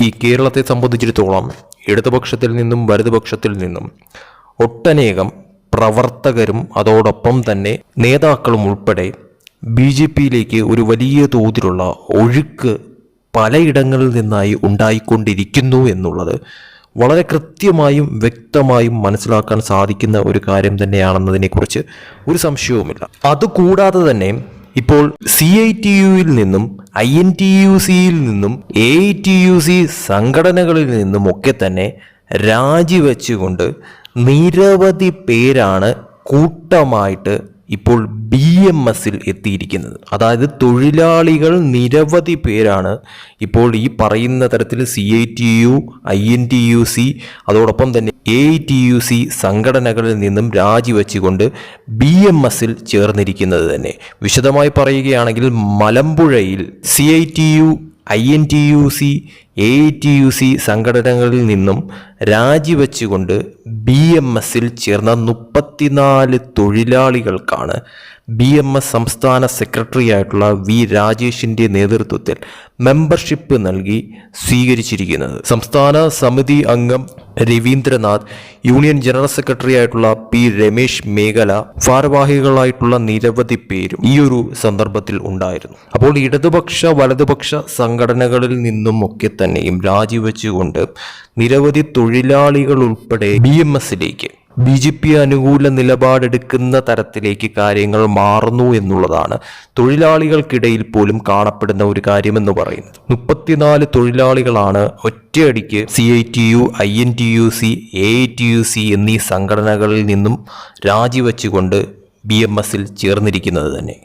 ഈ കേരളത്തെ സംബന്ധിച്ചിടത്തോളം ഇടതുപക്ഷത്തിൽ നിന്നും വലതുപക്ഷത്തിൽ നിന്നും ഒട്ടനേകം പ്രവർത്തകരും അതോടൊപ്പം തന്നെ നേതാക്കളും ഉൾപ്പെടെ BJPയിലേക്ക് ഒരു വലിയ തോതിലുള്ള ഒഴുക്ക് പലയിടങ്ങളിൽ നിന്നായി ഉണ്ടായിക്കൊണ്ടിരിക്കുന്നു എന്നുള്ളത് വളരെ കൃത്യമായും വ്യക്തമായും മനസ്സിലാക്കാൻ സാധിക്കുന്ന ഒരു കാര്യം തന്നെയാണെന്നതിനെക്കുറിച്ച് ഒരു സംശയവുമില്ല. അതുകൂടാതെ തന്നെ ഇപ്പോൾ CITUവിൽ നിന്നും INTUCയിൽ നിന്നും AITUC സംഘടനകളിൽ നിന്നുമൊക്കെ തന്നെ രാജിവെച്ചുകൊണ്ട് നിരവധി പേരാണ് കൂട്ടമായിട്ട് ഇപ്പോൾ BMSൽ എത്തിയിരിക്കുന്നത്. അതായത് തൊഴിലാളികൾ നിരവധി പേരാണ് ഇപ്പോൾ ഈ പറയുന്ന തരത്തിൽ CITU, INTUC അതോടൊപ്പം തന്നെ AITUC സംഘടനകളിൽ നിന്നും രാജിവെച്ചുകൊണ്ട് BMSൽ ചേർന്നിരിക്കുന്നത് തന്നെ. വിശദമായി പറയുകയാണെങ്കിൽ മലമ്പുഴയിൽ CITU, INTUC, AITUC സംഘടനകളിൽ നിന്നും രാജിവെച്ചുകൊണ്ട് BMSൽ ചേർന്ന 34 തൊഴിലാളികൾക്കാണ് BMS സംസ്ഥാന സെക്രട്ടറി ആയിട്ടുള്ള V രാജേഷിൻ്റെ നേതൃത്വത്തിൽ മെമ്പർഷിപ്പ് നൽകി സ്വീകരിച്ചിരിക്കുന്നത്. സംസ്ഥാന സമിതി അംഗം രവീന്ദ്രനാഥ്, യൂണിയൻ ജനറൽ സെക്രട്ടറി ആയിട്ടുള്ള P രമേശ് മേഖല, ഭാരവാഹികളായിട്ടുള്ള നിരവധി പേരും ഈ ഒരു സന്ദർഭത്തിൽ ഉണ്ടായിരുന്നു. അപ്പോൾ ഇടതുപക്ഷ വലതുപക്ഷ സംഘടനകളിൽ നിന്നുമൊക്കെ തന്നെയും രാജിവെച്ചുകൊണ്ട് നിരവധി തൊഴിലാളികൾ ഉൾപ്പെടെ BMSലേക്ക് BJP അനുകൂല നിലപാടെടുക്കുന്ന തരത്തിലേക്ക് കാര്യങ്ങൾ മാറുന്നു എന്നുള്ളതാണ് തൊഴിലാളികൾക്കിടയിൽ പോലും കാണപ്പെടുന്ന ഒരു കാര്യമെന്ന് പറയുന്നത്. 34 തൊഴിലാളികളാണ് ഒറ്റയടിക്ക് CITU, INTUC, AITUC എന്നീ സംഘടനകളിൽ നിന്നും രാജിവെച്ചുകൊണ്ട് BMSൽ ചേർന്നിരിക്കുന്നത് തന്നെ.